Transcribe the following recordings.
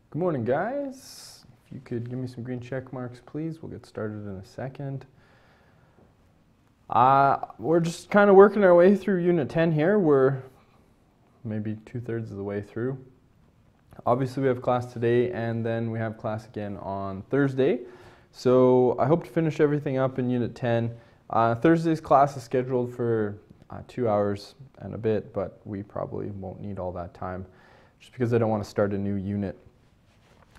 Good morning, guys. If you could give me some green check marks, please. We'll get started in a second. We're just kind of working our way through Unit 10 here. We're maybe 2/3 of the way through. Obviously, we have class today, and then we have class again on Thursday. So I hope to finish everything up in Unit 10. Thursday's class is scheduled for 2 hours and a bit, but we probably won't need all that time just because I don't want to start a new unit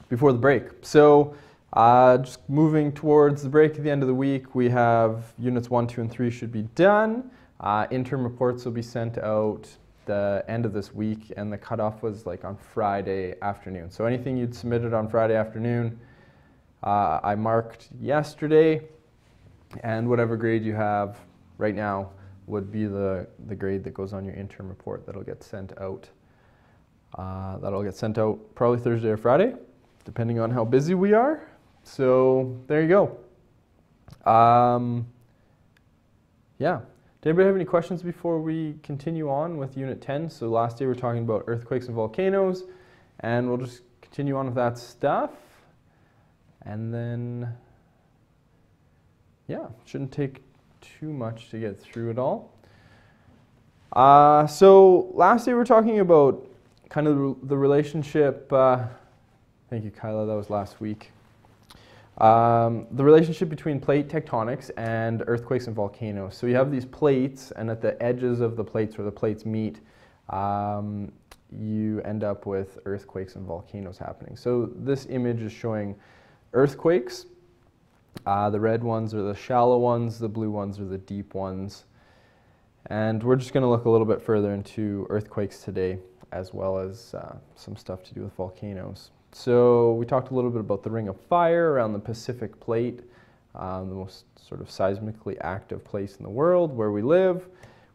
before the break. So just moving towards the break at the end of the week, we have Units 1, 2, and 3 should be done. Interim reports will be sent out the end of this week, and the cutoff was like on Friday afternoon. So anything you'd submitted on Friday afternoon, I marked yesterday, and whatever grade you have right now would be the grade that goes on your interim report that'll get sent out. That'll get sent out probably Thursday or Friday, depending on how busy we are. So there you go. Yeah. Did anybody have any questions before we continue on with Unit 10? So last day we were talking about earthquakes and volcanoes, and we'll just continue on with that stuff. And then, yeah, shouldn't take too much to get through it all. So last day we were talking about kind of the relationship, thank you, Kyla, that was last week. The relationship between plate tectonics and earthquakes and volcanoes. So you have these plates, and at the edges of the plates where the plates meet, you end up with earthquakes and volcanoes happening. So this image is showing earthquakes. The red ones are the shallow ones, the blue ones are the deep ones. And we're just going to look a little bit further into earthquakes today, as well as some stuff to do with volcanoes. So we talked a little bit about the Ring of Fire around the Pacific Plate, the most sort of seismically active place in the world where we live.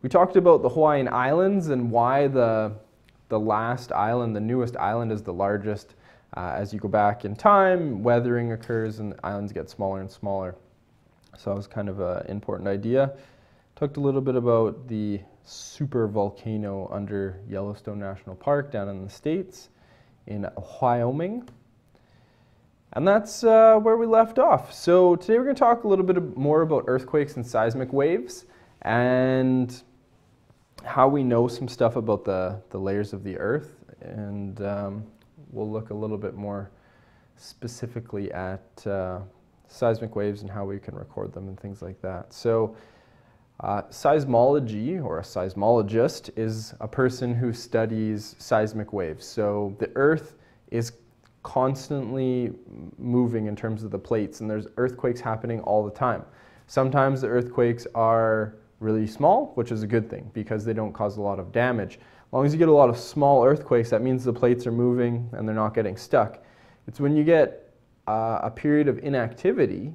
We talked about the Hawaiian Islands and why the last island, the newest island, is the largest. As you go back in time, weathering occurs and the islands get smaller and smaller. So that was kind of an important idea. Talked a little bit about the super volcano under Yellowstone National Park down in the States in Wyoming. And that's where we left off. So today we're going to talk a little bit more about earthquakes and seismic waves and how we know some stuff about the layers of the earth. And we'll look a little bit more specifically at seismic waves and how we can record them and things like that. So seismology, or a seismologist, is a person who studies seismic waves. So the Earth is constantly moving in terms of the plates, and there's earthquakes happening all the time. Sometimes the earthquakes are really small, which is a good thing because they don't cause a lot of damage. As long as you get a lot of small earthquakes, that means the plates are moving and they're not getting stuck. It's when you get a period of inactivity,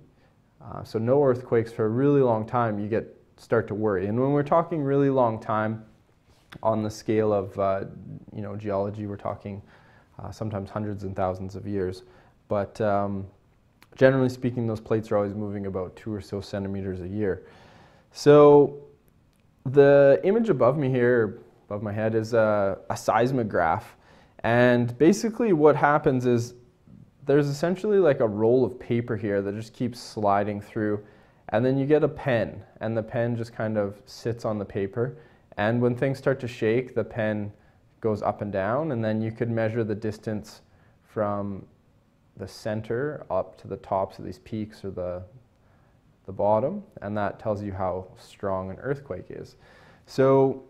so no earthquakes for a really long time, you start to worry. And when we're talking really long time on the scale of geology, we're talking sometimes hundreds and thousands of years. But generally speaking, those plates are always moving about 2 or so centimeters a year. So the image above me here, above my head, is a seismograph. And basically what happens is there's essentially like a roll of paper here that just keeps sliding through. And then you get a pen, and the pen just kind of sits on the paper. And when things start to shake, the pen goes up and down, and then you could measure the distance from the center up to the tops of these peaks or the bottom, and that tells you how strong an earthquake is. So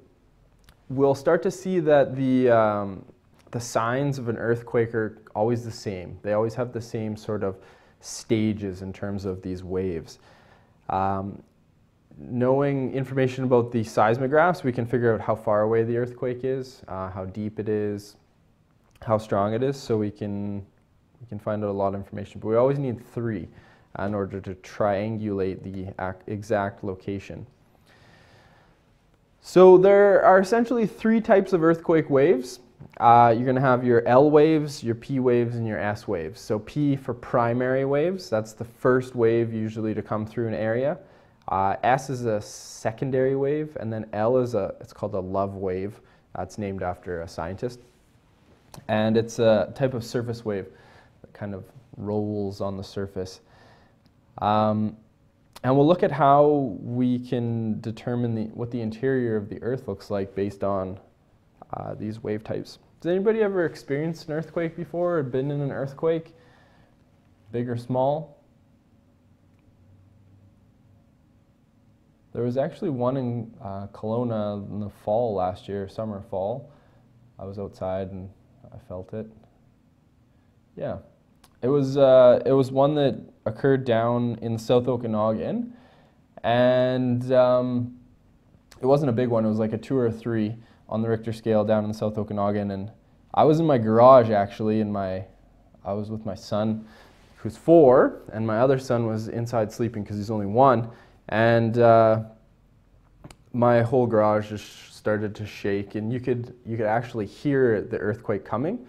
we'll start to see that the signs of an earthquake are always the same. They always have the same sort of stages in terms of these waves. Knowing information about the seismographs, we can figure out how far away the earthquake is, how deep it is, how strong it is, so we can find out a lot of information. But we always need 3 in order to triangulate the exact location. So there are essentially 3 types of earthquake waves. You're going to have your L waves, your P waves, and your S waves. So P for primary waves, that's the first wave usually to come through an area. S is a secondary wave, and then L is it's called a love wave. It's named after a scientist. and it's a type of surface wave that kind of rolls on the surface. And we'll look at how we can determine what the interior of the Earth looks like based on these wave types. Has anybody ever experienced an earthquake before or been in an earthquake? Big or small? There was actually one in Kelowna in the fall last year, summer, fall. I was outside and I felt it. Yeah. It was one that occurred down in South Okanagan, and it wasn't a big one. It was like a 2 or a 3 on the Richter scale down in South Okanagan, and I was in my garage actually, and I was with my son, who's 4, and my other son was inside sleeping because he's only 1, and my whole garage just started to shake, and you could actually hear the earthquake coming.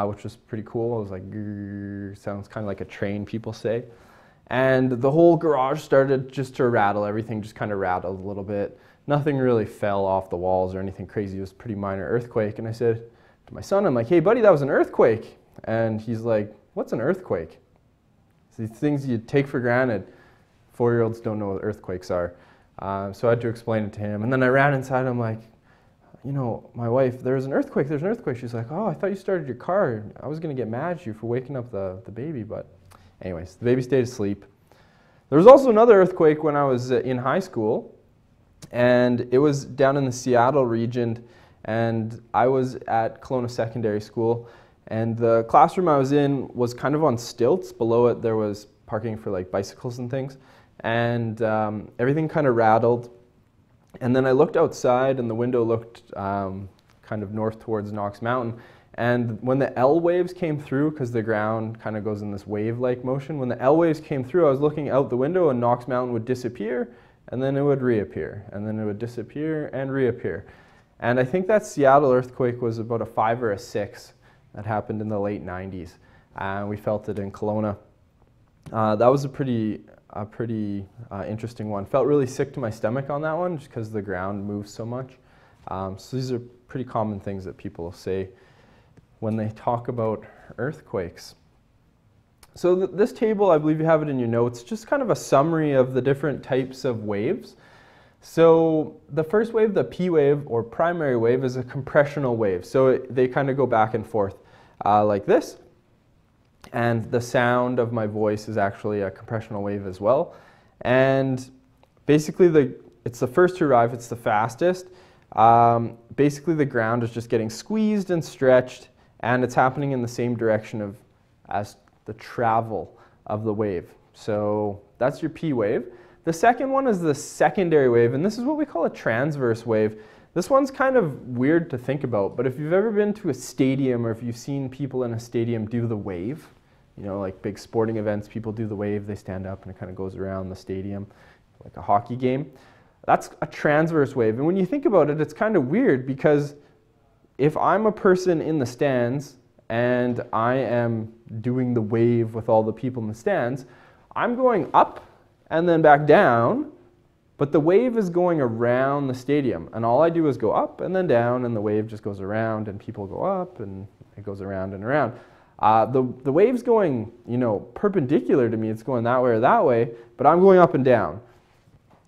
Which was pretty cool. It was like, grrr, sounds kind of like a train, people say. And the whole garage started just to rattle. Everything just kind of rattled a little bit. Nothing really fell off the walls or anything crazy. It was a pretty minor earthquake. And I said to my son, I'm like, hey buddy, that was an earthquake. And he's like, what's an earthquake? So these things you take for granted. 4-year-olds don't know what earthquakes are. So I had to explain it to him. And then I ran inside, I'm like, you know, my wife, there's an earthquake. She's like, oh, I thought you started your car. I was going to get mad at you for waking up the baby. But anyways, the baby stayed asleep. There was also another earthquake when I was in high school, and it was down in the Seattle region, and I was at Kelowna Secondary School, and the classroom I was in was kind of on stilts. Below it there was parking for like bicycles and things, and everything kind of rattled. And then I looked outside, and the window looked kind of north towards Knox Mountain. And when the L waves came through, because the ground kind of goes in this wave-like motion, when the L waves came through, I was looking out the window, and Knox Mountain would disappear, and then it would reappear, and then it would disappear and reappear. And I think that Seattle earthquake was about a 5 or a 6 that happened in the late 90s. And we felt it in Kelowna. That was a pretty interesting one. Felt really sick to my stomach on that one just because the ground moves so much. So these are pretty common things that people say when they talk about earthquakes. So this table, I believe you have it in your notes, just kind of a summary of the different types of waves. So the first wave, the P wave or primary wave, is a compressional wave. So they kind of go back and forth like this. And the sound of my voice is actually a compressional wave as well. And basically, it's the first to arrive, it's the fastest. Basically, the ground is just getting squeezed and stretched, and it's happening in the same direction as the travel of the wave. So that's your P wave. The second one is the secondary wave, and this is what we call a transverse wave. This one's kind of weird to think about, but if you've ever been to a stadium or if you've seen people in a stadium do the wave, you know, like big sporting events, people do the wave, they stand up and it kind of goes around the stadium like a hockey game. That's a transverse wave. And when you think about it, it's kind of weird because if I'm a person in the stands and I am doing the wave with all the people in the stands, I'm going up and then back down, but the wave is going around the stadium. And all I do is go up and then down, and the wave just goes around, and people go up and it goes around and around. The wave's going, you know, perpendicular to me. It's going that way or that way, but I'm going up and down,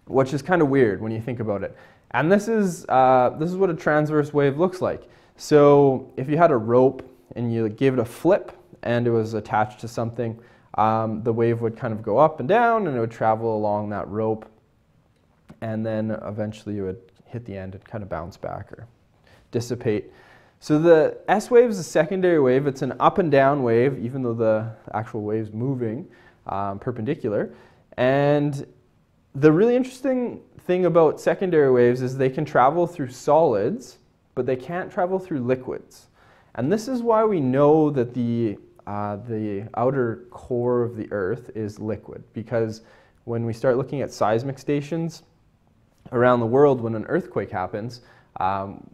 which is kind of weird when you think about it. And this is what a transverse wave looks like. So if you had a rope and you gave it a flip and it was attached to something, the wave would kind of go up and down, and it would travel along that rope, and then eventually it would hit the end and kind of bounce back or dissipate. So the S wave is a secondary wave. It's an up and down wave, even though the actual wave's moving perpendicular. And the really interesting thing about secondary waves is they can travel through solids, but they can't travel through liquids. And this is why we know that the outer core of the Earth is liquid, because when we start looking at seismic stations around the world, when an earthquake happens,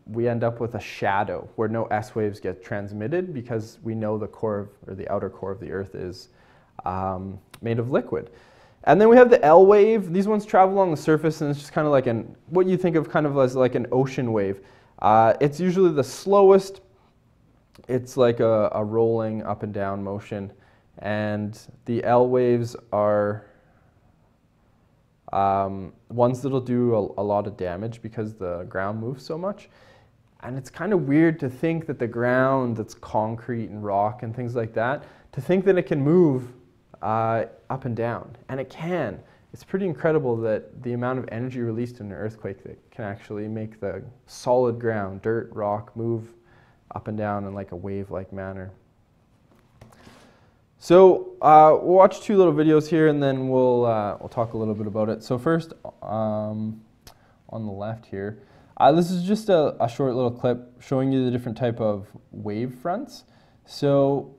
we end up with a shadow where no S waves get transmitted, because we know the core or the outer core of the Earth is made of liquid. And then we have the L wave. These ones travel along the surface, and it's just kind of like what you think of kind of as like an ocean wave. It's usually the slowest it's like a rolling up and down motion. And the L waves are ones that'll do a lot of damage because the ground moves so much. And it's kind of weird to think that the ground that's concrete and rock and things like that, to think that it can move up and down. And it can. It's pretty incredible that the amount of energy released in an earthquake that can actually make the solid ground, dirt, rock, move up and down in like a wave-like manner. So we'll watch two little videos here, and then we'll talk a little bit about it. So first, on the left here, this is just a short little clip showing you the different type of wave fronts. So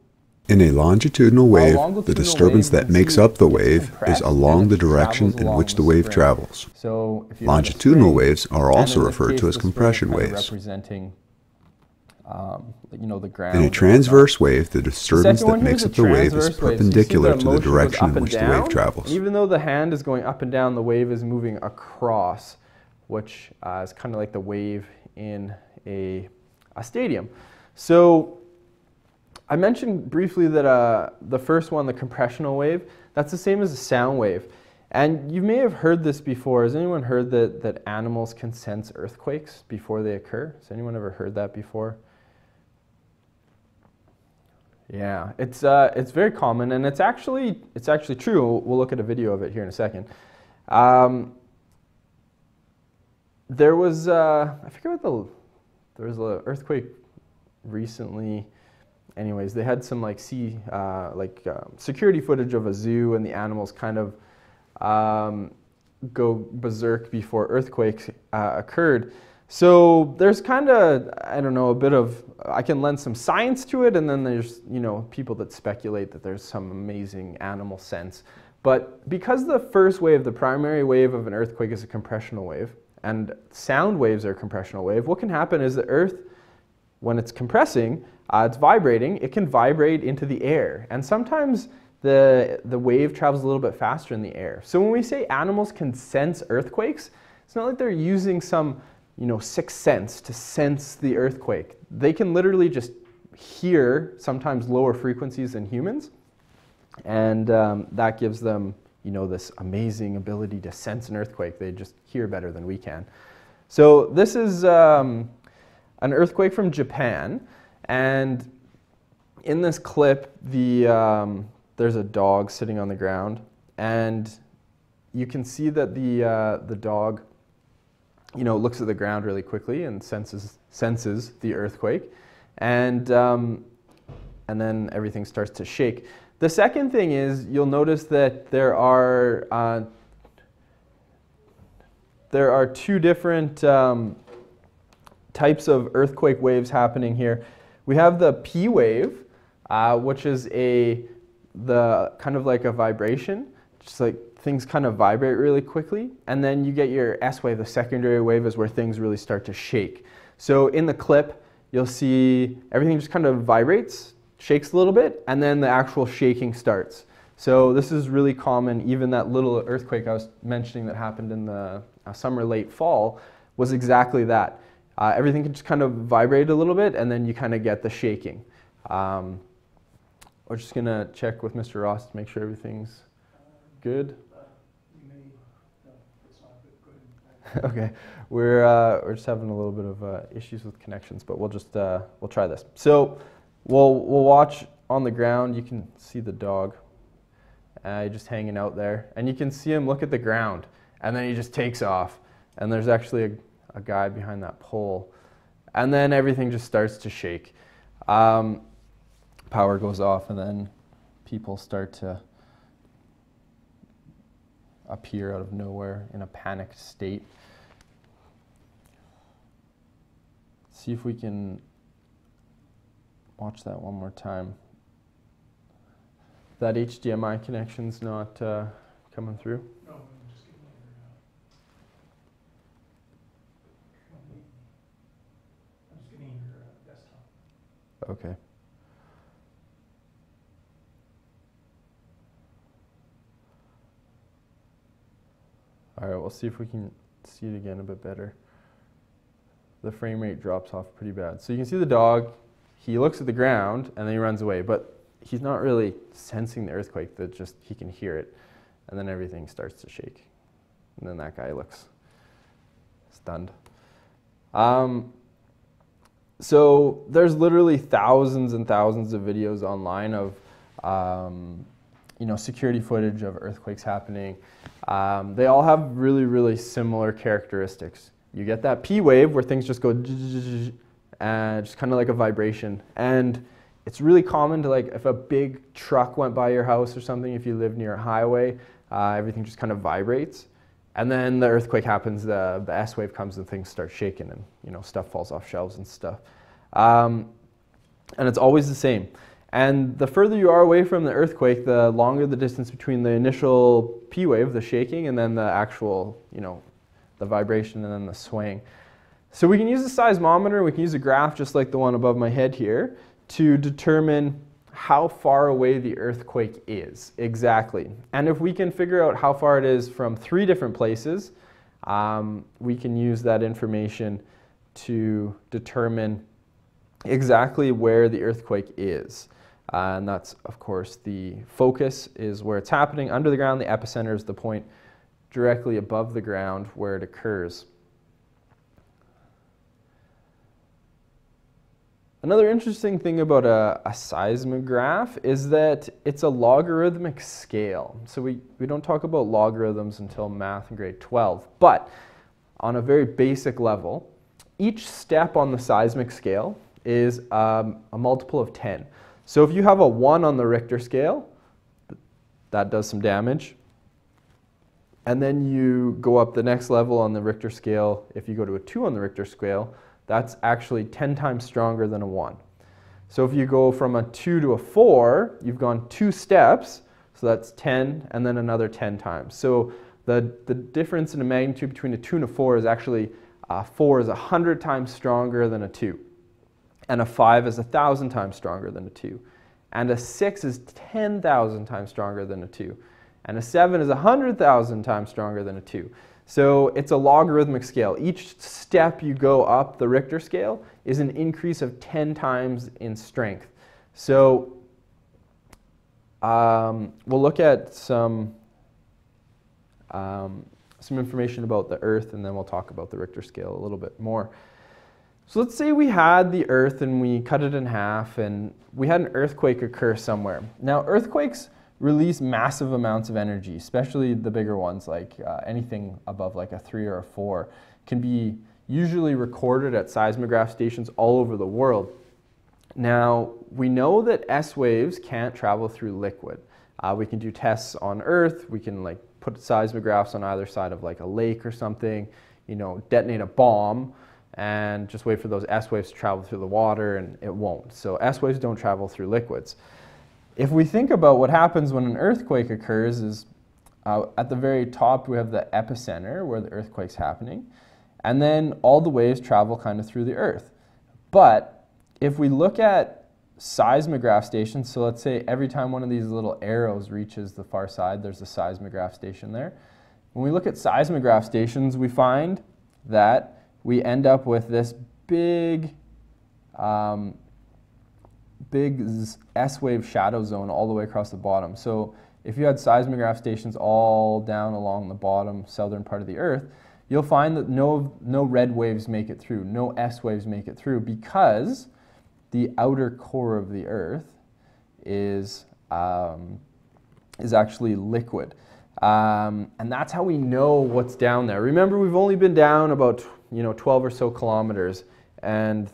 in a longitudinal wave, the disturbance that makes up the wave is along the direction in which the wave travels. So longitudinal waves are also referred to as compression waves. Representing the ground. In a transverse wave, the disturbance that makes up the wave is perpendicular to the direction in which the wave travels. Even though the hand is going up and down, the wave is moving across, which is kind of like the wave in a stadium. So I mentioned briefly that the first one, the compressional wave, that's the same as a sound wave. And you may have heard this before. Has anyone heard that animals can sense earthquakes before they occur? Has anyone ever heard that before? Yeah, it's very common, and it's actually true. We'll look at a video of it here in a second. There was I forget what there was an earthquake recently. Anyways, they had some security footage of a zoo, and the animals kind of go berserk before earthquakes occurred. So there's kind of, I don't know, a bit of, I can lend some science to it, and then there's, people that speculate that there's some amazing animal sense. But because the first wave, the primary wave of an earthquake is a compressional wave, and sound waves are a compressional wave, what can happen is the earth, when it's compressing, it's vibrating, it can vibrate into the air. And sometimes the wave travels a little bit faster in the air. So when we say animals can sense earthquakes, it's not like they're using some sixth sense to sense the earthquake. They can literally just hear sometimes lower frequencies than humans, and that gives them this amazing ability to sense an earthquake. They just hear better than we can. So this is an earthquake from Japan, and in this clip there's a dog sitting on the ground, and you can see that the dog looks at the ground really quickly and senses the earthquake, and then everything starts to shake. The second thing is, you'll notice that there are two different types of earthquake waves happening here. We have the P wave, which is the kind of like a vibration, just like things kind of vibrate really quickly, and then you get your S wave. The secondary wave is where things really start to shake. So in the clip, you'll see everything just kind of vibrates, shakes a little bit, and then the actual shaking starts. So this is really common. Even that little earthquake I was mentioning that happened in the summer, late fall, was exactly that. Everything can just kind of vibrate a little bit, and then you kind of get the shaking. We're just going to check with Mr. Ross to make sure everything's good. Okay, we're just having a little bit of issues with connections, but we'll try this. So we'll watch on the ground. You can see the dog just hanging out there, and you can see him look at the ground, and then he just takes off. And there's actually a guy behind that pole, and then everything just starts to shake. Power goes off, and then people start to appear out of nowhere in a panicked state. See if we can watch that one more time. That HDMI connection's not coming through. No, I'm just getting your desktop. Okay. All right, we'll see if we can see it again a bit better. The frame rate drops off pretty bad. So you can see the dog, he looks at the ground and then he runs away, but he's not really sensing the earthquake, that just he can hear it, and then everything starts to shake. And then that guy looks stunned. So there's literally thousands and thousands of videos online of security footage of earthquakes happening. They all have really, really similar characteristics. You get that P wave where things just go and just kind of like a vibration. And it's really common to, like, if a big truck went by your house or something, if you live near a highway, everything just kind of vibrates. And then the earthquake happens, the S wave comes and things start shaking and, stuff falls off shelves and stuff. And it's always the same. And the further you are away from the earthquake, the longer the distance between the initial P wave, the shaking, and then the actual, the vibration and then the swaying. So we can use a seismometer, we can use a graph just like the one above my head here to determine how far away the earthquake is exactly. And if we can figure out how far it is from 3 different places, we can use that information to determine exactly where the earthquake is. And that's, of course, the focus is where it's happening under the ground. The epicenter is the point directly above the ground where it occurs. Another interesting thing about a seismograph is that it's a logarithmic scale. So we don't talk about logarithms until math in grade 12. But on a very basic level, each step on the seismic scale is a multiple of 10. So if you have a 1 on the Richter scale, that does some damage. And then you go up the next level on the Richter scale. If you go to a 2 on the Richter scale, that's actually 10 times stronger than a 1. So if you go from a 2 to a 4, you've gone 2 steps, so that's 10, and then another 10 times. So the difference in the magnitude between a 2 and a 4 is actually 4 is 100 times stronger than a 2. And a 5 is 1,000 times stronger than a 2. And a 6 is 10,000 times stronger than a 2. And a 7 is 100,000 times stronger than a 2. So it's a logarithmic scale. Each step you go up the Richter scale is an increase of 10 times in strength. So we'll look at some information about the Earth, and then we'll talk about the Richter scale a little bit more. So let's say we had the Earth and we cut it in half and we had an earthquake occur somewhere. Now, earthquakes release massive amounts of energy, especially the bigger ones, like anything above like a 3 or a 4 can be usually recorded at seismograph stations all over the world. Now, we know that S waves can't travel through liquid. We can do tests on Earth. We can like put seismographs on either side of like a lake or something, detonate a bomb and just wait for those S waves to travel through the water, and it won't. So S waves don't travel through liquids. If we think about what happens when an earthquake occurs is at the very top we have the epicenter where the earthquake's happening, and then all the waves travel kind of through the Earth. But if we look at seismograph stations, so let's say every time one of these little arrows reaches the far side, there's a seismograph station there. When we look at seismograph stations, we find that we end up with this big S-wave shadow zone all the way across the bottom. So if you had seismograph stations all down along the bottom southern part of the Earth, you'll find that no red waves make it through, no S waves make it through, because the outer core of the Earth is actually liquid. And that's how we know what's down there. Remember, we've only been down about 12 or so kilometers, and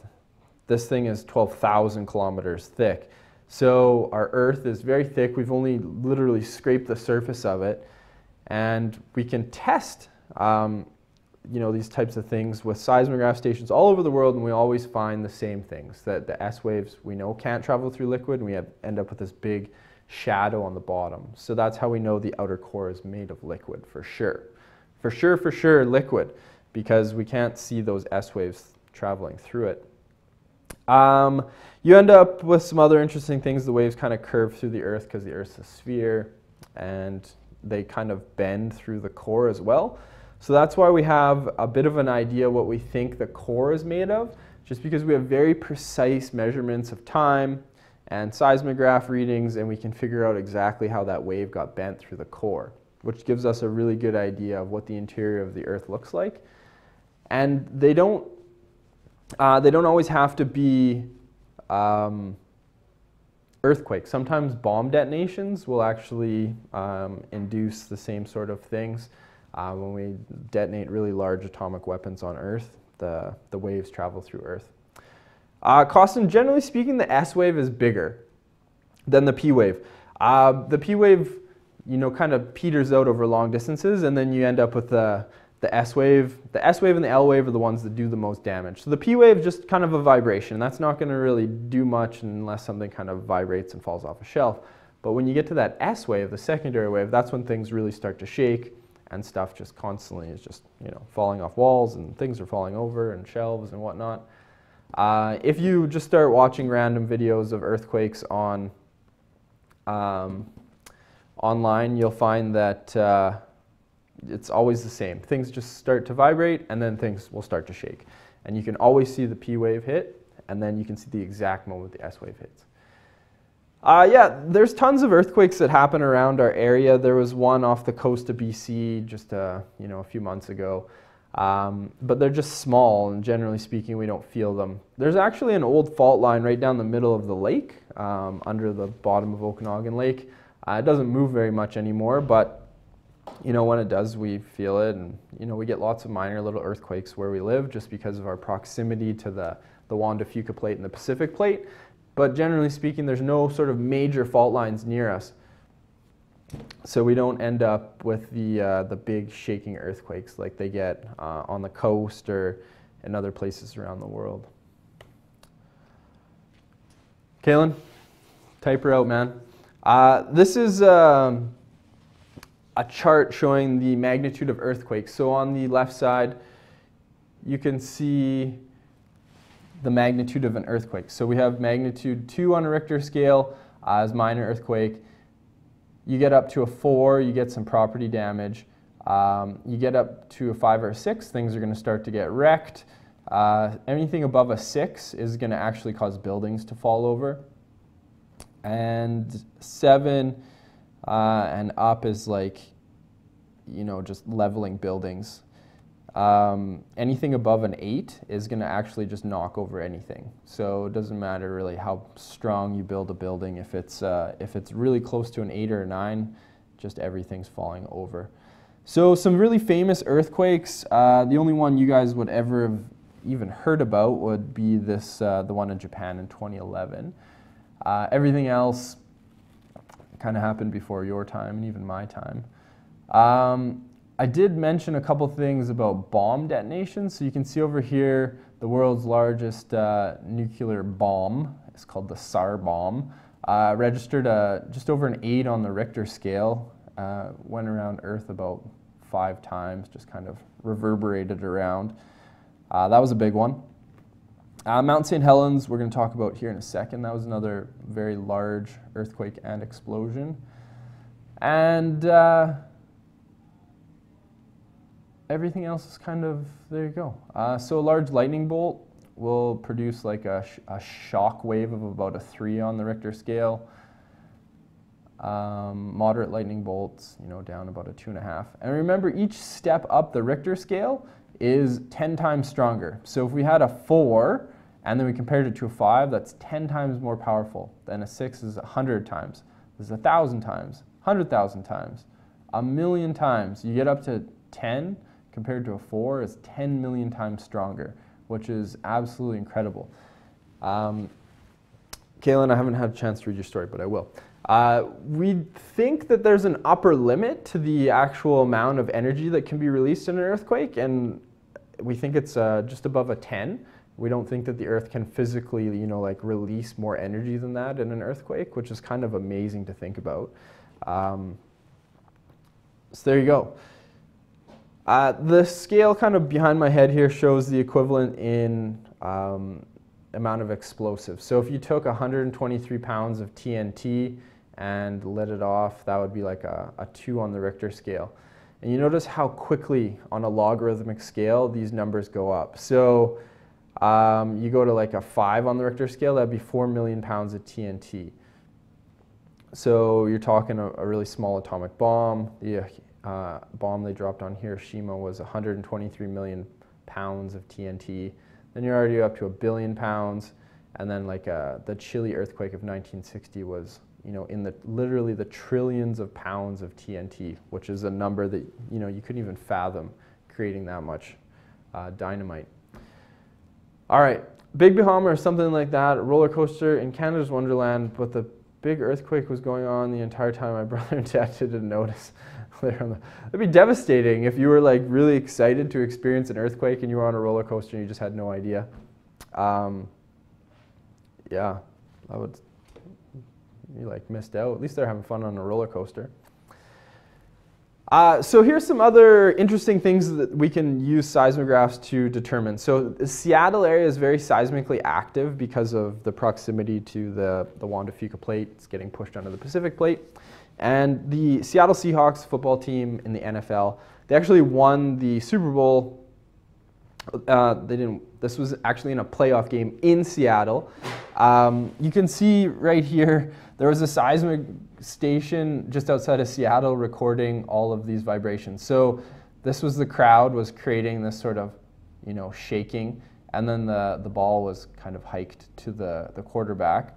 this thing is 12,000 kilometers thick. So our Earth is very thick. We've only literally scraped the surface of it, and we can test these types of things with seismograph stations all over the world, and we always find the same things, that the S waves we know can't travel through liquid, and we end up with this big shadow on the bottom. So that's how we know the outer core is made of liquid, for sure. For sure liquid, because we can't see those S waves traveling through it. You end up with some other interesting things. The waves kind of curve through the Earth because the Earth's a sphere, and they kind of bend through the core as well. So that's why we have a bit of an idea what we think the core is made of, just because we have very precise measurements of time and seismograph readings, and we can figure out exactly how that wave got bent through the core, which gives us a really good idea of what the interior of the Earth looks like. And they don't always have to be earthquakes. Sometimes bomb detonations will actually induce the same sort of things. When we detonate really large atomic weapons on Earth, the waves travel through Earth. Costin, generally speaking, the S wave is bigger than the P wave. The P wave, kind of peters out over long distances, and then you end up with the S wave. The S wave and the L wave are the ones that do the most damage. So the P wave is just kind of a vibration. That's not going to really do much unless something kind of vibrates and falls off a shelf. But when you get to that S wave, the secondary wave, that's when things really start to shake, and stuff just constantly is just, falling off walls, and things are falling over, and shelves and whatnot. If you just start watching random videos of earthquakes on online, you'll find that it's always the same. Things just start to vibrate, and then things will start to shake. And you can always see the P wave hit, and then you can see the exact moment the S wave hits. Yeah, there's tons of earthquakes that happen around our area. There was one off the coast of BC just a few months ago. But they're just small, and generally speaking, we don't feel them. There's actually an old fault line right down the middle of the lake, under the bottom of Okanagan Lake. It doesn't move very much anymore, but when it does, we feel it, and we get lots of minor little earthquakes where we live just because of our proximity to the Juan de Fuca Plate and the Pacific Plate. But generally speaking, there's no sort of major fault lines near us. So we don't end up with the big shaking earthquakes like they get on the coast or in other places around the world. Kalen, type her out, man. This is a chart showing the magnitude of earthquakes. So on the left side, you can see the magnitude of an earthquake. So we have magnitude 2 on a Richter scale as minor earthquake. You get up to a 4, you get some property damage. You get up to a 5 or a 6, things are going to start to get wrecked. Anything above a 6 is going to actually cause buildings to fall over. And 7 and up is like, just leveling buildings. Anything above an 8 is going to actually just knock over anything. So it doesn't matter really how strong you build a building. If it's really close to an 8 or a 9, just everything's falling over. So some really famous earthquakes. The only one you guys would ever have even heard about would be this, the one in Japan in 2011. Everything else kind of happened before your time and even my time. I did mention a couple things about bomb detonations. So you can see over here the world's largest nuclear bomb. It's called the Tsar bomb. Registered just over an 8 on the Richter scale. Went around Earth about 5 times, just kind of reverberated around. That was a big one. Mount St. Helens, we're going to talk about here in a second. That was another very large earthquake and explosion. And everything else is kind of, there you go. So a large lightning bolt will produce like a shock wave of about a 3 on the Richter scale. Moderate lightning bolts, down about a 2.5. And remember, each step up the Richter scale is 10 times stronger. So if we had a 4 and then we compared it to a 5, that's 10 times more powerful. Then a 6 is 100 times. This is 1,000 times, 100,000 times, 1,000,000 times. You get up to 10 compared to a 4 is 10 million times stronger, which is absolutely incredible. Kaylin, I haven't had a chance to read your story, but I will. We think that there's an upper limit to the actual amount of energy that can be released in an earthquake, and we think it's just above a 10. We don't think that the Earth can physically, release more energy than that in an earthquake, which is kind of amazing to think about. So there you go. The scale kind of behind my head here shows the equivalent in amount of explosives. So if you took 123 pounds of TNT and lit it off, that would be like a 2 on the Richter scale. And you notice how quickly on a logarithmic scale these numbers go up. So You go to like a 5 on the Richter scale, that'd be 4 million pounds of TNT. So you're talking a really small atomic bomb. The bomb they dropped on Hiroshima was 123 million pounds of TNT. Then you're already up to 1 billion pounds. And then like the Chile earthquake of 1960 was, you know, in literally the trillions of pounds of TNT, which is a number that, you know, you couldn't even fathom creating that much dynamite. All right, Big Bahama or something like that, a roller coaster in Canada's Wonderland, but the big earthquake was going on the entire time. My brother and dad didn't notice. It'd be devastating if you were like really excited to experience an earthquake and you were on a roller coaster and you just had no idea. Yeah, you like missed out. At least they're having fun on a roller coaster. So here's some other interesting things that we can use seismographs to determine. So the Seattle area is very seismically active because of the proximity to the Juan de Fuca plate. It's getting pushed under the Pacific plate. And the Seattle Seahawks football team in the NFL, they actually won the Super Bowl. This was actually in a playoff game in Seattle. You can see right here, there was a seismic station just outside of Seattle recording all of these vibrations. So this was the crowd was creating this sort of, you know, shaking, and then the ball was kind of hiked to the quarterback.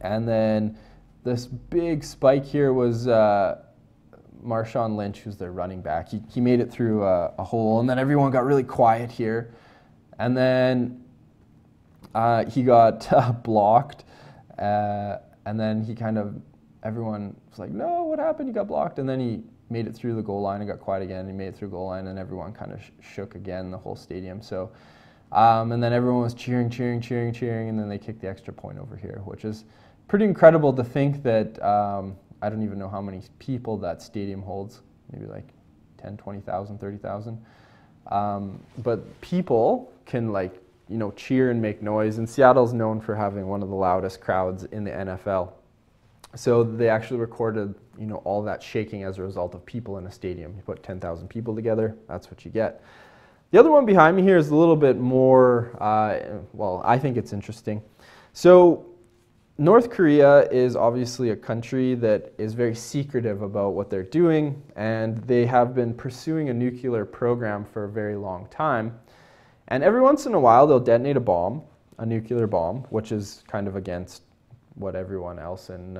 And then this big spike here was Marshawn Lynch, who's their running back. He made it through a hole, and then everyone got really quiet here. And then he got blocked, and then he kind of, everyone was like, no, what happened? He got blocked. And then he made it through the goal line and got quiet again. He made it through goal line, and everyone kind of shook again, the whole stadium. So, and then everyone was cheering, and then they kicked the extra point over here, which is pretty incredible to think that, I don't even know how many people that stadium holds, maybe like 10, 20,000, 30,000. But people can, like, you know, cheer and make noise. And Seattle's known for having one of the loudest crowds in the NFL. So they actually recorded, you know, all that shaking as a result of people in a stadium. You put 10,000 people together, that's what you get. The other one behind me here is a little bit more, well, I think it's interesting. So North Korea is obviously a country that is very secretive about what they're doing, and they have been pursuing a nuclear program for a very long time. And every once in a while, they'll detonate a bomb, a nuclear bomb, which is kind of against what everyone else in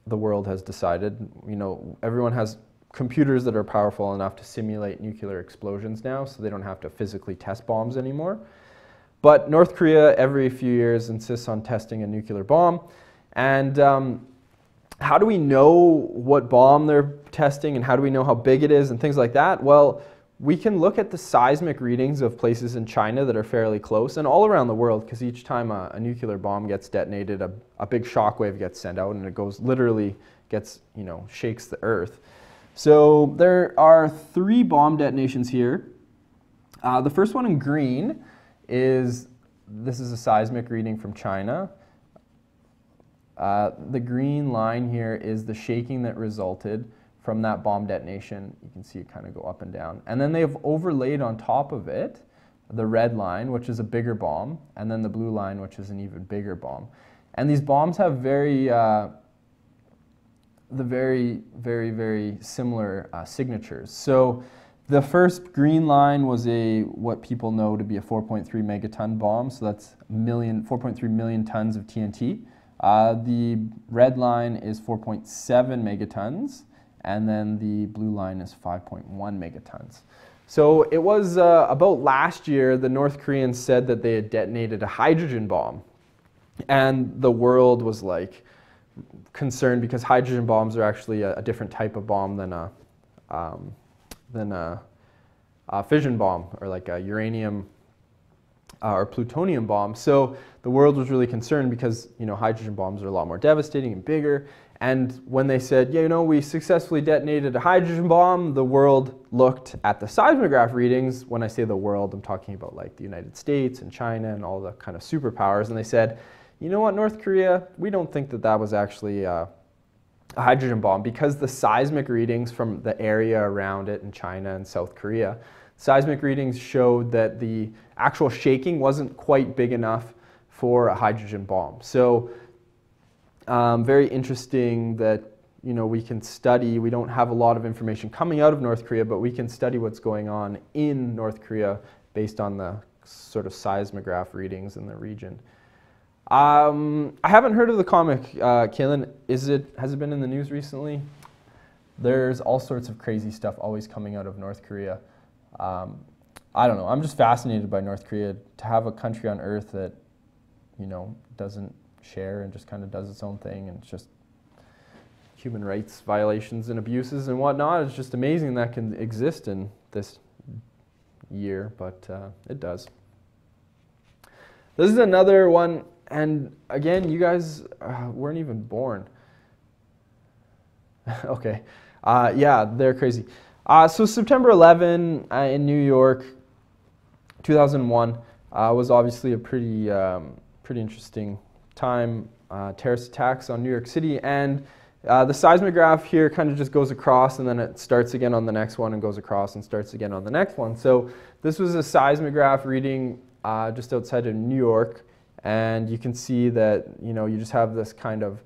the world has decided. You know, everyone has computers that are powerful enough to simulate nuclear explosions now, so they don't have to physically test bombs anymore. But North Korea, every few years, insists on testing a nuclear bomb. And how do we know what bomb they're testing, and how do we know how big it is and things like that? Well, we can look at the seismic readings of places in China that are fairly close, and all around the world, because each time a nuclear bomb gets detonated, a big shockwave gets sent out, and it goes literally gets, you know, shakes the earth. So there are 3 bomb detonations here. The first one in green this is a seismic reading from China. The green line here is the shaking that resulted from that bomb detonation. You can see it kind of go up and down. And then they've overlaid on top of it the red line, which is a bigger bomb, and then the blue line, which is an even bigger bomb. And these bombs have very similar signatures. So the first green line was what people know to be a 4.3 megaton bomb, so that's 4.3 million tons of TNT. The red line is 4.7 megatons, and then the blue line is 5.1 megatons. So it was about last year, the North Koreans said that they had detonated a hydrogen bomb, and the world was like concerned because hydrogen bombs are actually a different type of bomb than a fission bomb, or like a uranium or plutonium bomb. So the world was really concerned because, you know, hydrogen bombs are a lot more devastating and bigger. And when they said, yeah, you know, we successfully detonated a hydrogen bomb, the world looked at the seismograph readings. When I say the world, I'm talking about like the United States and China and all the kind of superpowers. And they said, you know what, North Korea, we don't think that that was actually a hydrogen bomb, because the seismic readings from the area around it in China and South Korea seismic readings showed that the actual shaking wasn't quite big enough for a hydrogen bomb. So very interesting that we can study. We don't have a lot of information coming out of North Korea, but we can study what's going on in North Korea based on the sort of seismograph readings in the region. I haven't heard of the comic, Kaylin. Has it been in the news recently? There's all sorts of crazy stuff always coming out of North Korea. I don't know. I'm just fascinated by North Korea. To have a country on earth that, doesn't share and just kind of does its own thing, and it's just human rights violations and abuses and whatnot. It's just amazing that can exist in this year, but it does. This is another one, and again, you guys weren't even born. Okay. Yeah, they're crazy. So September 11 in New York, 2001, was obviously a pretty interesting time. Terrorist attacks on New York City, and the seismograph here kind of just goes across, and then it starts again on the next one and goes across and starts again on the next one. So this was a seismograph reading just outside of New York, and you can see that you just have this kind of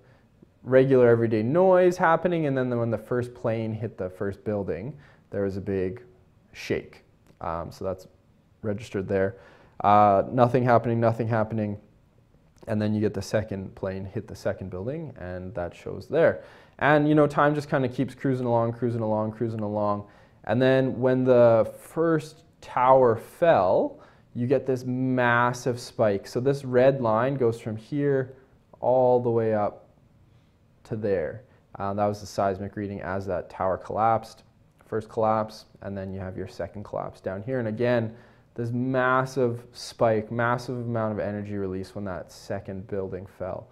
regular everyday noise happening, and then when the first plane hit the first building, there was a big shake. So that's registered there. Nothing happening. And then you get the second plane hit the second building, and that shows there. And time just kind of keeps cruising along. And then when the first tower fell, you get this massive spike. So this red line goes from here all the way up to there. That was the seismic reading as that tower collapsed. First collapse, and then you have your second collapse down here. And again, this massive spike, massive amount of energy release when that second building fell.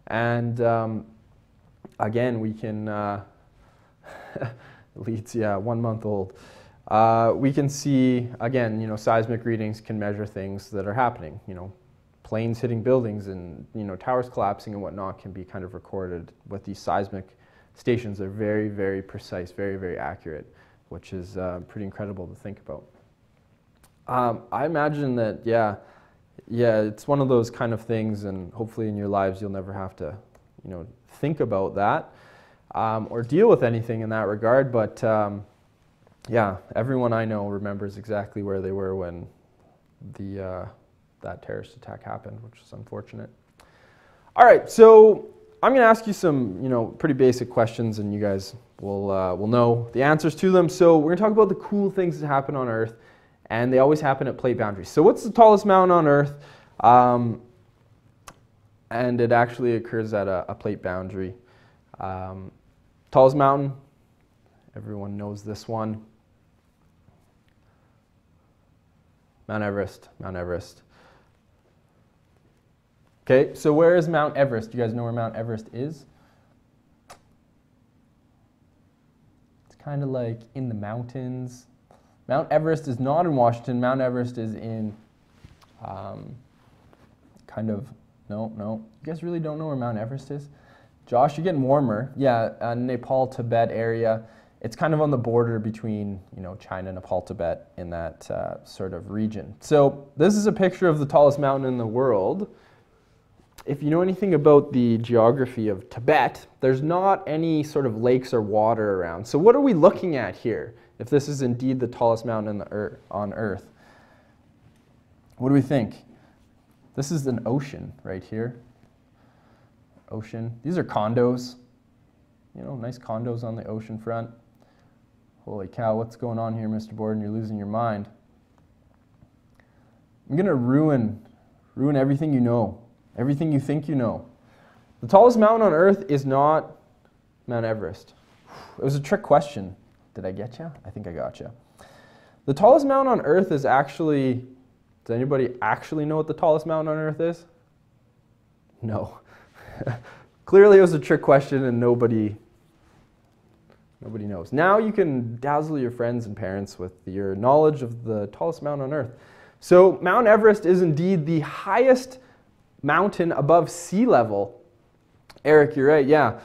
And again, we can, Leeds, yeah, 1 month old. We can see, again, seismic readings can measure things that are happening. Planes hitting buildings and, towers collapsing and whatnot can be kind of recorded with these seismic stations. They're very, very precise, very, very accurate, which is pretty incredible to think about. I imagine that, yeah, it's one of those kind of things, and hopefully in your lives you'll never have to, think about that or deal with anything in that regard. But yeah, everyone I know remembers exactly where they were when that terrorist attack happened, which is unfortunate. All right, so I'm going to ask you some, pretty basic questions, and you guys will know the answers to them. So we're going to talk about the cool things that happen on Earth. And they always happen at plate boundaries. So what's the tallest mountain on Earth? And it actually occurs at a plate boundary. Tallest mountain, everyone knows this one. Mount Everest. Okay, so where is Mount Everest? Do you guys know where Mount Everest is? It's kind of like in the mountains. Mount Everest is not in Washington. Mount Everest is in no. You guys really don't know where Mount Everest is? Josh, you're getting warmer. Yeah, Nepal, Tibet area. It's kind of on the border between, China, Nepal, Tibet in that sort of region. So this is a picture of the tallest mountain in the world. If you know anything about the geography of Tibet, there's not any sort of lakes or water around. So what are we looking at here? If this is indeed the tallest mountain on Earth, what do we think? This is an ocean right here. Ocean. These are condos. Nice condos on the ocean front. Holy cow, what's going on here, Mr. Borden? You're losing your mind. I'm going to ruin everything you know, everything you think you know. The tallest mountain on Earth is not Mount Everest. It was a trick question. Did I get you? I think I got you. The tallest mountain on Earth is actually, does anybody actually know what the tallest mountain on Earth is? No. Clearly it was a trick question and nobody knows. Now you can dazzle your friends and parents with your knowledge of the tallest mountain on Earth. So Mount Everest is indeed the highest mountain above sea level. Eric, you're right, yeah.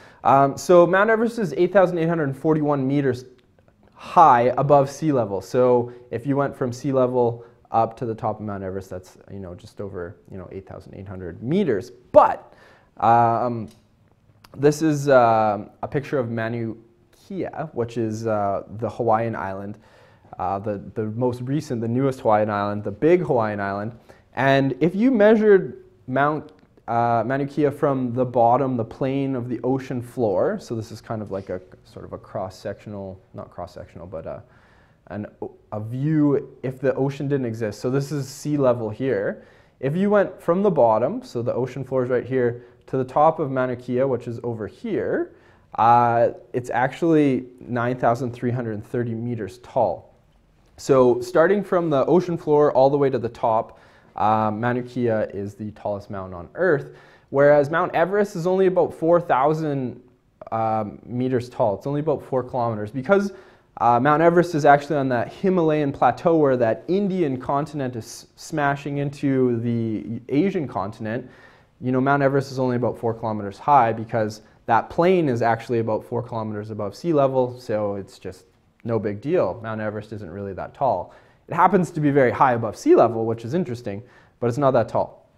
So Mount Everest is 8,841 meters high above sea level. So if you went from sea level up to the top of Mount Everest, that's just over 8,800 meters. But this is a picture of Mauna Kea, which is the Hawaiian island, the most recent, the newest Hawaiian island, the big Hawaiian island. And if you measured Mauna Kea from the bottom, the plane of the ocean floor, so this is kind of like a sort of a cross-sectional, not cross-sectional, but a view if the ocean didn't exist. So this is sea level here. If you went from the bottom, so the ocean floor is right here, to the top of Mauna Kea, which is over here, it's actually 9,330 meters tall. So starting from the ocean floor all the way to the top, Mauna Kea is the tallest mountain on Earth, whereas Mount Everest is only about 4,000 meters tall. It's only about 4 kilometers. Because Mount Everest is actually on that Himalayan plateau where that Indian continent is smashing into the Asian continent, Mount Everest is only about 4 kilometers high because that plane is actually about 4 kilometers above sea level, so it's just no big deal. Mount Everest isn't really that tall. It happens to be very high above sea level, which is interesting, but it's not that tall.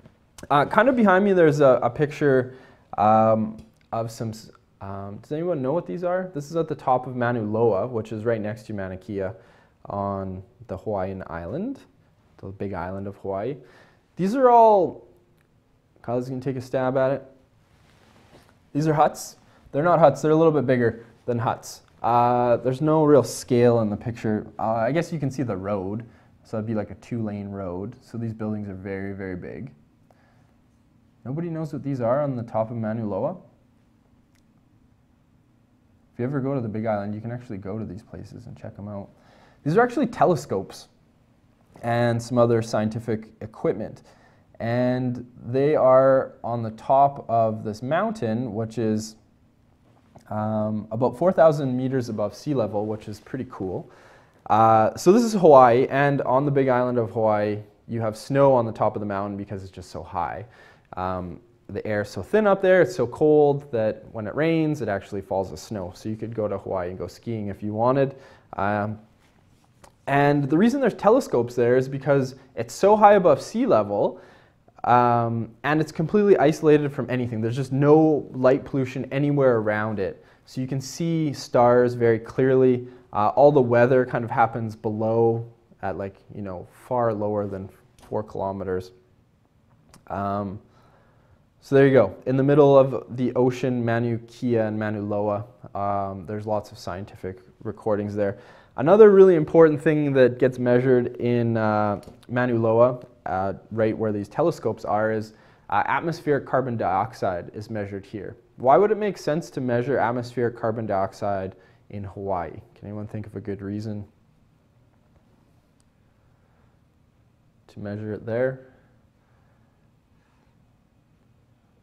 Kind of behind me, there's a picture of some, does anyone know what these are? This is at the top of Mauna Loa, which is right next to Mauna Kea on the Hawaiian island, the big island of Hawaii. These are all, Kyle's gonna take a stab at it. These are huts. They're not huts, they're a little bit bigger than huts. There's no real scale in the picture. I guess you can see the road, so it'd be like a 2-lane road. So these buildings are very, very big. Nobody knows what these are on the top of Mauna Loa? If you ever go to the Big Island, you can actually go to these places and check them out. These are actually telescopes and some other scientific equipment. And they are on the top of this mountain, which is about 4,000 meters above sea level, which is pretty cool. So this is Hawaii, and on the Big Island of Hawaii, you have snow on the top of the mountain because it's just so high. The air is so thin up there, it's so cold that when it rains, it actually falls as snow. So you could go to Hawaii and go skiing if you wanted. And the reason there's telescopes there is because it's so high above sea level, and it's completely isolated from anything. There's just no light pollution anywhere around it. So you can see stars very clearly. All the weather kind of happens below at far lower than 4 kilometers. So there you go. In the middle of the ocean, Mauna Kea and Mauna Loa, there's lots of scientific recordings there. Another really important thing that gets measured in Mauna Loa, right where these telescopes are, is atmospheric carbon dioxide is measured here. Why would it make sense to measure atmospheric carbon dioxide in Hawaii? Can anyone think of a good reason to measure it there?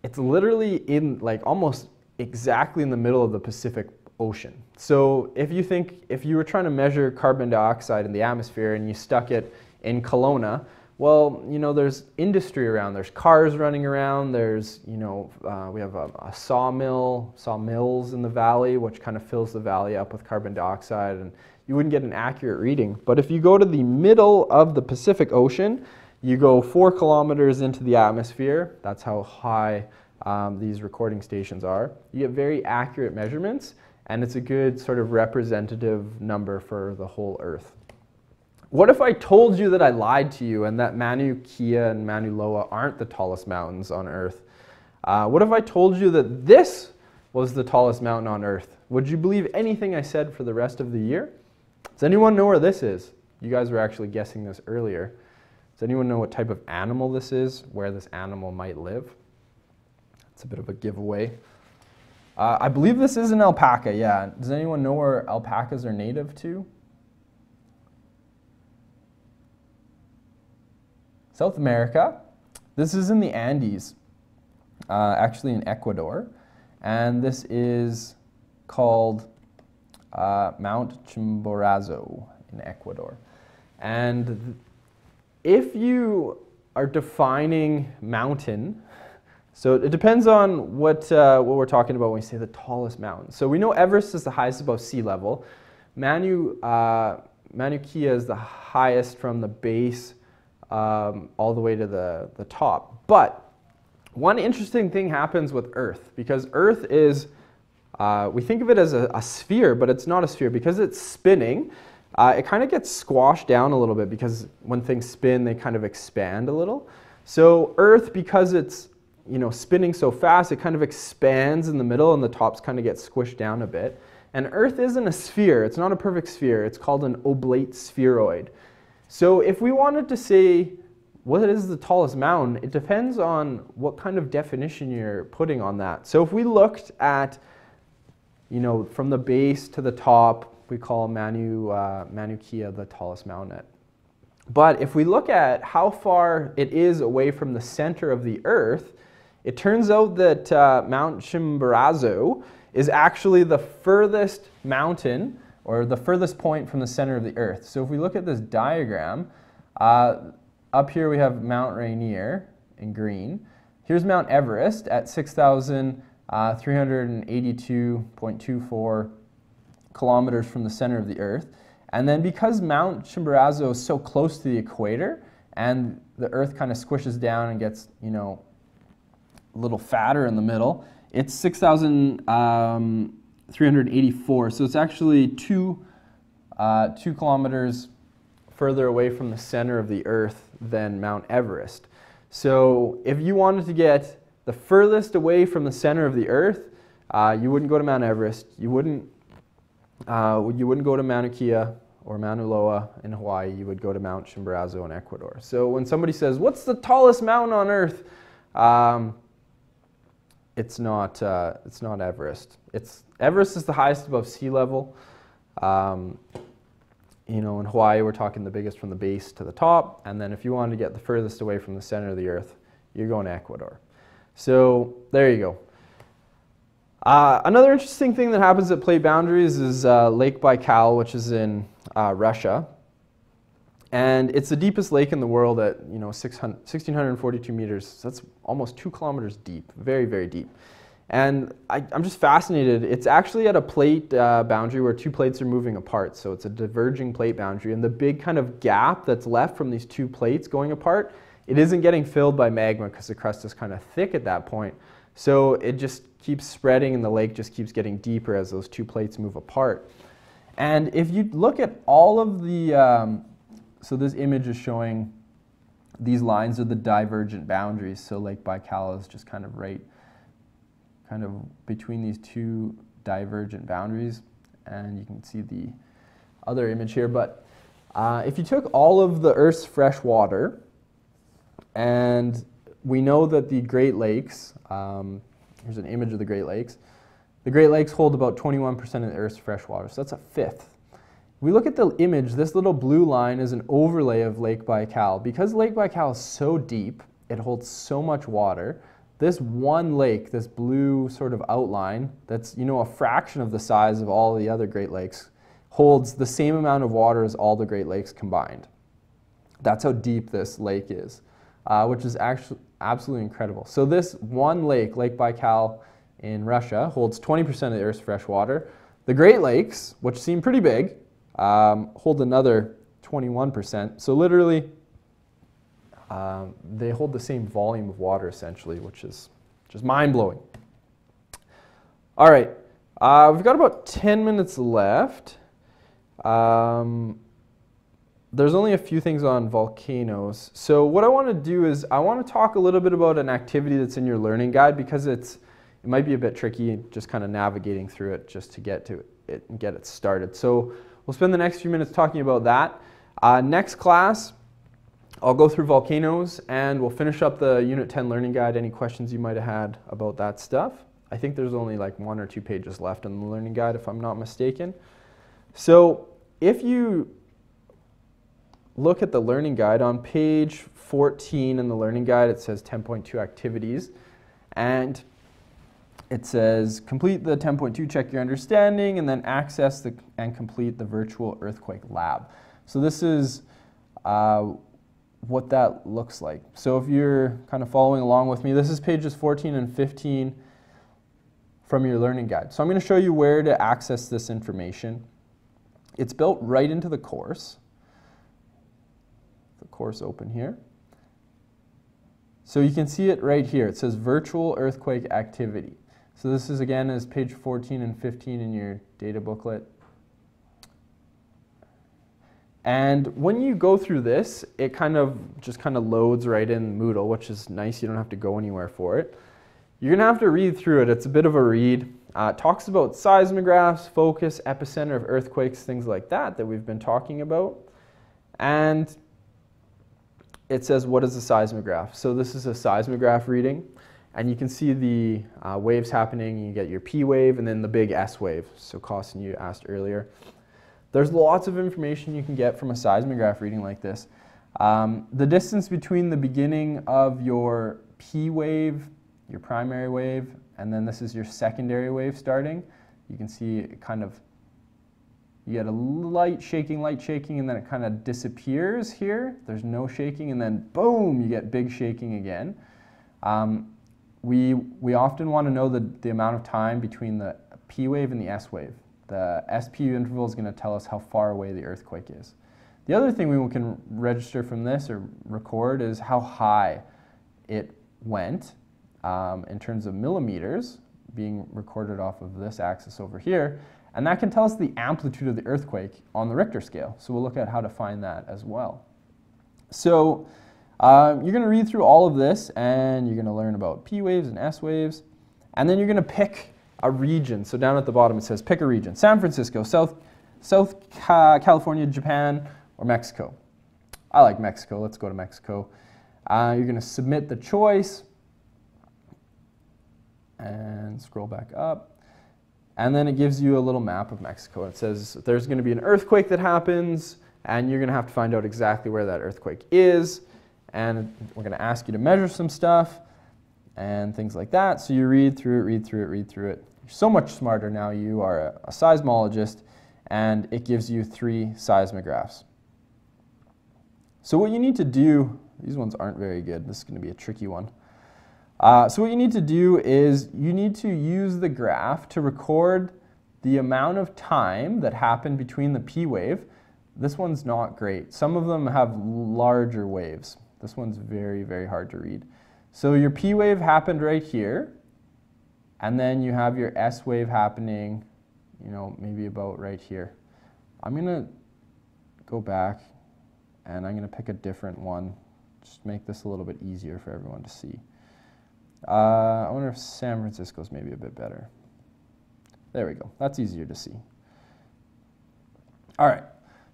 It's literally in almost exactly in the middle of the Pacific Ocean. So if you were trying to measure carbon dioxide in the atmosphere and you stuck it in Kelowna, well, there's industry around. There's cars running around. There's, we have a sawmills in the valley, which kind of fills the valley up with carbon dioxide, and you wouldn't get an accurate reading. But if you go to the middle of the Pacific Ocean, you go 4 kilometers into the atmosphere. That's how high these recording stations are. You get very accurate measurements, and it's a good sort of representative number for the whole Earth. What if I told you that I lied to you and that Mauna Kea and Mauna Loa aren't the tallest mountains on Earth? What if I told you that this was the tallest mountain on Earth? Would you believe anything I said for the rest of the year? Does anyone know where this is? You guys were actually guessing this earlier. Does anyone know what type of animal this is, where this animal might live? It's a bit of a giveaway. I believe this is an alpaca, yeah. Does anyone know where alpacas are native to? South America. This is in the Andes, actually in Ecuador. And this is called Mount Chimborazo in Ecuador. And if you are defining mountain, so it depends on what we're talking about when we say the tallest mountain. So we know Everest is the highest above sea level, Mauna Kea is the highest from the base all the way to the top. But one interesting thing happens with Earth, because Earth is, we think of it as a sphere, but it's not a sphere. Because it's spinning, it kind of gets squashed down a little bit, because when things spin, they kind of expand a little. So Earth, because it's spinning so fast, it kind of expands in the middle, and the tops kind of get squished down a bit. And Earth isn't a sphere. It's not a perfect sphere. It's called an oblate spheroid. So if we wanted to say what is the tallest mountain, it depends on what kind of definition you're putting on that. So if we looked at, from the base to the top, we call Mauna Kea the tallest mountain. But if we look at how far it is away from the center of the Earth, it turns out that Mount Chimborazo is actually the furthest mountain, or the furthest point from the center of the Earth. So if we look at this diagram, up here we have Mount Rainier in green. Here's Mount Everest at 6,382.24 kilometers from the center of the Earth. And then because Mount Chimborazo is so close to the equator, and the Earth kind of squishes down and gets, a little fatter in the middle, it's 6,384. So it's actually 2 kilometers further away from the center of the Earth than Mount Everest. So if you wanted to get the furthest away from the center of the Earth, you wouldn't go to Mount Everest. You wouldn't go to Mauna Kea or Mauna Loa in Hawaii. You would go to Mount Chimborazo in Ecuador. So when somebody says, "What's the tallest mountain on Earth?" It's not Everest. Everest is the highest above sea level. In Hawaii, we're talking the biggest from the base to the top. And then if you wanted to get the furthest away from the center of the Earth, you're going to Ecuador. So there you go. Another interesting thing that happens at plate boundaries is Lake Baikal, which is in Russia. And it's the deepest lake in the world at 1,642 meters. So that's almost 2 kilometers deep, very, very deep. And I'm just fascinated. It's actually at a plate boundary where 2 plates are moving apart. So it's a diverging plate boundary. And the big kind of gap that's left from these 2 plates going apart, it isn't getting filled by magma because the crust is kind of thick at that point. So it just keeps spreading, and the lake just keeps getting deeper as those 2 plates move apart. And if you look at all of the, so this image is showing these lines are the divergent boundaries. So Lake Baikal is just kind of between these 2 divergent boundaries. And you can see the other image here. But if you took all of the Earth's fresh water, and we know that the Great Lakes, here's an image of the Great Lakes. The Great Lakes hold about 21% of the Earth's fresh water, so that's a fifth. If we look at the image, this little blue line is an overlay of Lake Baikal. Because Lake Baikal is so deep, it holds so much water, this one lake, this blue sort of outline, that's a fraction of the size of all the other Great Lakes, holds the same amount of water as all the Great Lakes combined. That's how deep this lake is, which is actually absolutely incredible. So this one lake, Lake Baikal in Russia, holds 20% of the Earth's fresh water. The Great Lakes, which seem pretty big, hold another 21%. So literally, they hold the same volume of water essentially, which is just mind-blowing. All right, we've got about 10 minutes left. There's only a few things on volcanoes. So what I want to do is I want to talk a little bit about an activity that's in your learning guide, because it might be a bit tricky just kind of navigating through it just to get to it and get it started. So we'll spend the next few minutes talking about that. Next class, I'll go through volcanoes and we'll finish up the Unit 10 learning guide. Any questions you might have had about that stuff? I think there's only like 1 or 2 pages left in the learning guide if I'm not mistaken. So if you look at the learning guide, on page 14 in the learning guide, it says 10.2 activities. And it says complete the 10.2, check your understanding, and then access and complete the virtual earthquake lab. So this is what that looks like. So if you're kind of following along with me, this is pages 14 and 15 from your learning guide. So I'm going to show you where to access this information. It's built right into the course. The course open here. So you can see it right here. It says virtual earthquake activity. So this is, again, is page 14 and 15 in your data booklet. And when you go through this, it just kind of loads right in Moodle, which is nice. You don't have to go anywhere for it. You're going to have to read through it. It's a bit of a read. It talks about seismographs, focus, epicenter of earthquakes, things like that we've been talking about. And it says, what is a seismograph? So this is a seismograph reading. And you can see the waves happening. You get your P wave and then the big S wave. So Costin, you asked earlier. There's lots of information you can get from a seismograph reading like this. The distance between the beginning of your P wave, your primary wave, and then this is your secondary wave starting. You can see it you get a light shaking, and then it kind of disappears here. There's no shaking, and then boom, you get big shaking again. We often want to know the amount of time between the P wave and the S wave. The SP interval is going to tell us how far away the earthquake is. The other thing we can register from this or record is how high it went in terms of millimeters, being recorded off of this axis over here. And that can tell us the amplitude of the earthquake on the Richter scale. So we'll look at how to find that as well. So you're going to read through all of this, and you're going to learn about P waves and S waves. And then you're going to pick a region. So down at the bottom it says pick a region. San Francisco, South California, Japan, or Mexico. I like Mexico. Let's go to Mexico. You're going to submit the choice and scroll back up. And then it gives you a little map of Mexico. It says there's going to be an earthquake that happens, and you're going to have to find out exactly where that earthquake is. And we're going to ask you to measure some stuff and things like that. So you read through it. You're so much smarter now. You are a seismologist, and it gives you 3 seismographs. So what you need to do, these ones aren't very good. This is going to be a tricky one. So what you need to do is you need to use the graph to record the amount of time that happened between the P wave. This one's not great. Some of them have larger waves. This one's very, very hard to read. So your P wave happened right here, and then you have your S wave happening, maybe about right here. I'm going to go back, and I'm going to pick a different one, just make this a little bit easier for everyone to see. I wonder if San Francisco's maybe a bit better. There we go. That's easier to see. All right.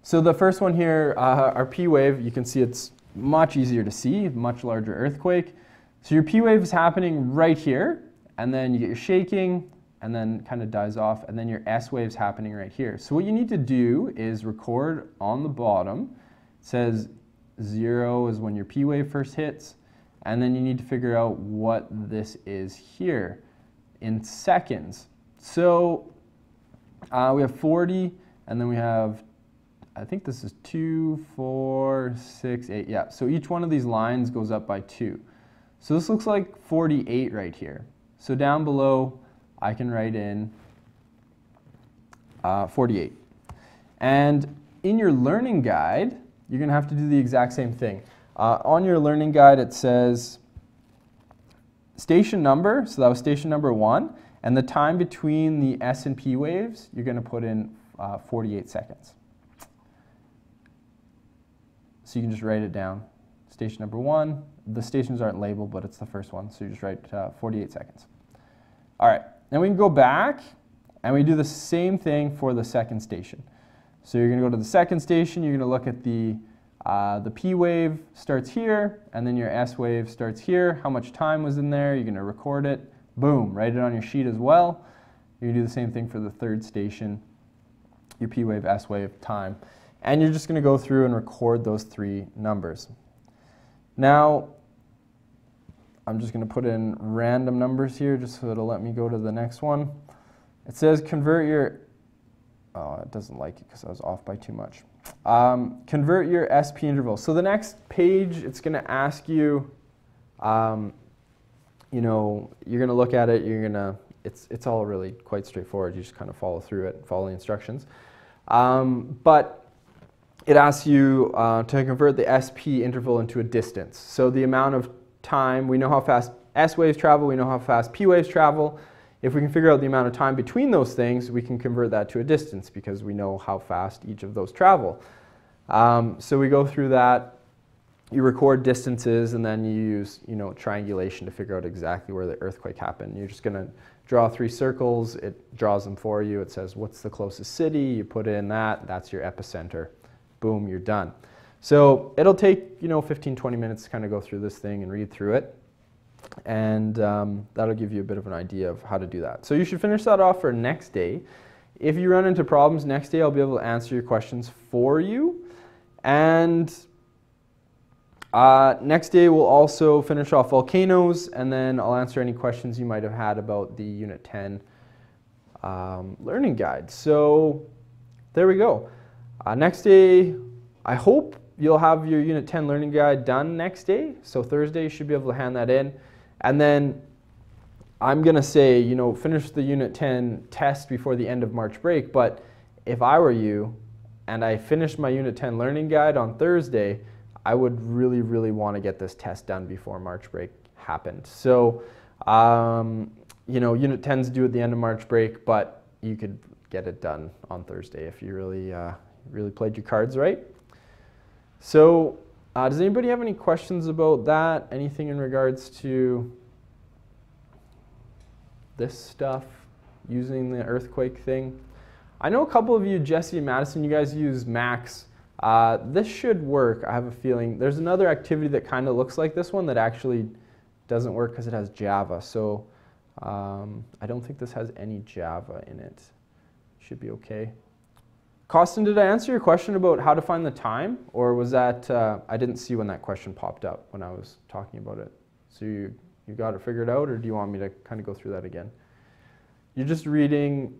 So the first one here, our P wave, you can see it's much easier to see, much larger earthquake. So your P wave is happening right here, and then you get your shaking, and then kind of dies off, and then your S wave's happening right here. So what you need to do is record on the bottom. It says 0 is when your P wave first hits, and then you need to figure out what this is here in seconds. So we have 40, and then we have, I think this is 2, 4, 6, 8. Yeah, so each one of these lines goes up by 2. So this looks like 48 right here. So down below, I can write in 48. And in your learning guide, you're going to have to do the exact same thing. On your learning guide, it says station number, so that was station number 1, and the time between the S and P waves, you're going to put in 48 seconds. So you can just write it down. Station number 1, the stations aren't labeled, but it's the first one, so you just write 48 seconds. All right, then we can go back, and we do the same thing for the second station. So you're going to go to the second station, you're going to look at the P wave starts here, and then your S wave starts here. How much time was in there? You're going to record it. Boom, write it on your sheet as well. You're going to do the same thing for the third station, your P wave, S wave, time. And you're just going to go through and record those 3 numbers. Now, I'm just going to put in random numbers here just so it'll let me go to the next one. It says convert your, oh, it doesn't like it because I was off by too much. Convert your SP interval. So the next page, it's going to ask you, you're going to look at it, it's all really quite straightforward. You just kind of follow through it, follow the instructions. But it asks you to convert the SP interval into a distance. So the amount of time, we know how fast S waves travel, we know how fast P waves travel. If we can figure out the amount of time between those things, we can convert that to a distance because we know how fast each of those travel. So we go through that, you record distances, and then you use triangulation to figure out exactly where the earthquake happened. You're just going to draw 3 circles, it draws them for you, it says what's the closest city, you put in that's your epicenter. Boom, you're done. So it'll take 15-20 minutes to kind of go through this thing and read through it. And that'll give you a bit of an idea of how to do that. So you should finish that off for next day. If you run into problems next day, I'll be able to answer your questions for you. And next day we'll also finish off volcanoes, and then I'll answer any questions you might have had about the Unit 10 learning guide. So there we go. Next day, I hope you'll have your Unit 10 learning guide done next day. So Thursday you should be able to hand that in. And then I'm going to say, finish the Unit 10 test before the end of March break. But if I were you and I finished my Unit 10 learning guide on Thursday, I would really, really want to get this test done before March break happened. So, Unit 10's due at the end of March break, but you could get it done on Thursday if you really played your cards right. So, does anybody have any questions about that? Anything in regards to this stuff, using the earthquake thing? I know a couple of you, Jesse and Madison, you guys use Max. This should work, I have a feeling. There's another activity that kind of looks like this one that actually doesn't work because it has Java. So I don't think this has any Java in it. Should be okay. Costin, did I answer your question about how to find the time? Or was that, I didn't see when that question popped up when I was talking about it. So you got it figured out, or do you want me to kind of go through that again? You're just reading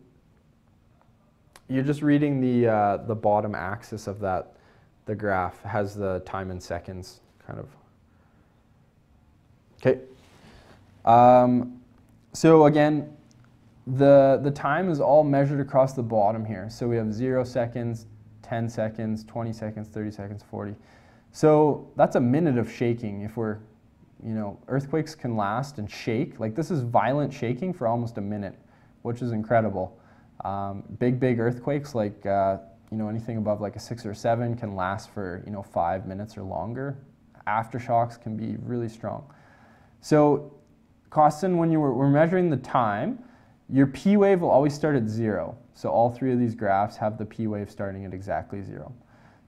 the bottom axis of the graph has the time in seconds, kind of. Okay. So again, the time is all measured across the bottom here. So we have 0 seconds, 10 seconds, 20 seconds, 30 seconds, 40. So that's a minute of shaking. If we're, earthquakes can last and shake. Like this is violent shaking for almost a minute, which is incredible. Big earthquakes like, anything above like a 6 or 7 can last for, 5 minutes or longer. Aftershocks can be really strong. So Costin, when we're measuring the time, your P wave will always start at 0. So all 3 of these graphs have the P wave starting at exactly 0.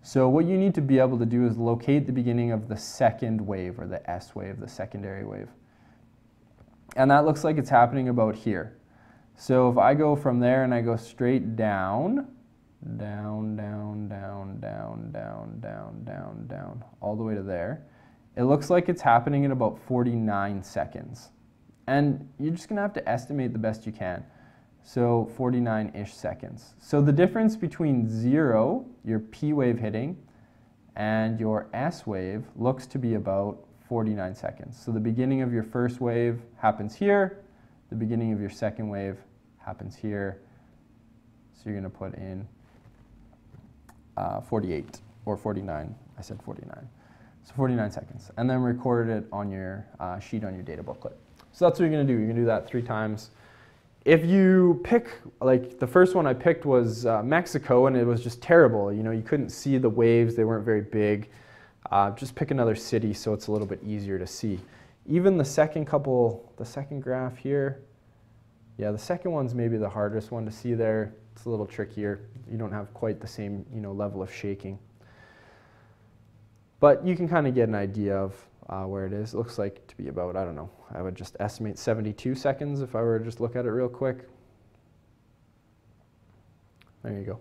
So what you need to be able to do is locate the beginning of the second wave, or the S wave, the secondary wave. And that looks like it's happening about here. So if I go from there and I go straight down, down, all the way to there, it looks like it's happening in about 49 seconds. And you're just going to have to estimate the best you can. So 49-ish seconds. So the difference between 0, your P wave hitting, and your S wave looks to be about 49 seconds. So the beginning of your first wave happens here. The beginning of your second wave happens here. So you're going to put in 48 or 49. I said 49. So 49 seconds. And then record it on your sheet on your data booklet. So that's what you're going to do. You're going to do that 3 times. If you pick, like the first one I picked was Mexico, and it was just terrible. You couldn't see the waves. They weren't very big. Just pick another city so it's a little bit easier to see. Even the second graph here, yeah, the second one's maybe the hardest one to see there. It's a little trickier. You don't have quite the same, level of shaking. But you can kind of get an idea of where it is. It looks like to be about, I don't know, I would just estimate 72 seconds if I were to just look at it real quick. There you go.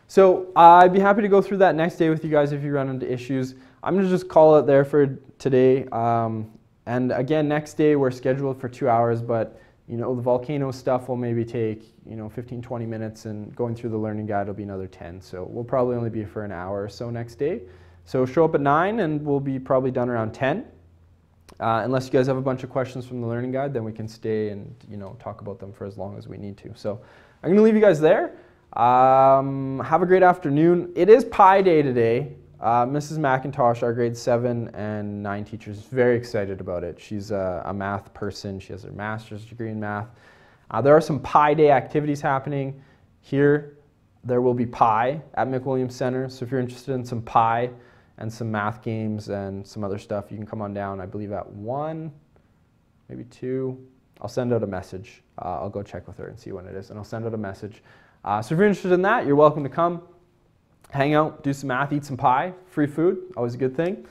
So I'd be happy to go through that next day with you guys if you run into issues. I'm going to just call it there for today. And again, next day we're scheduled for 2 hours, but the volcano stuff will maybe take 15-20 minutes, and going through the learning guide will be another 10. So we'll probably only be for an hour or so next day. So show up at 9 and we'll be probably done around 10. Unless you guys have a bunch of questions from the learning guide, then we can stay and talk about them for as long as we need to. So I'm going to leave you guys there. Have a great afternoon. It is Pi Day today. Mrs. McIntosh, our grade 7 and 9 teacher, is very excited about it. She's a math person. She has her master's degree in math. There are some Pi Day activities happening here. There will be Pi at McWilliams Center, so if you're interested in some Pi and some math games and some other stuff, you can come on down, I believe at 1, maybe 2. I'll send out a message. I'll go check with her and see when it is, and I'll send out a message. So if you're interested in that, you're welcome to come, hang out, do some math, eat some pie, free food, always a good thing.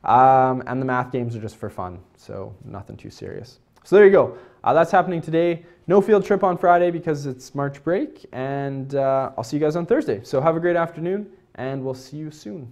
And the math games are just for fun, so nothing too serious. So there you go. That's happening today. No field trip on Friday because it's March break, and I'll see you guys on Thursday. So have a great afternoon, and we'll see you soon.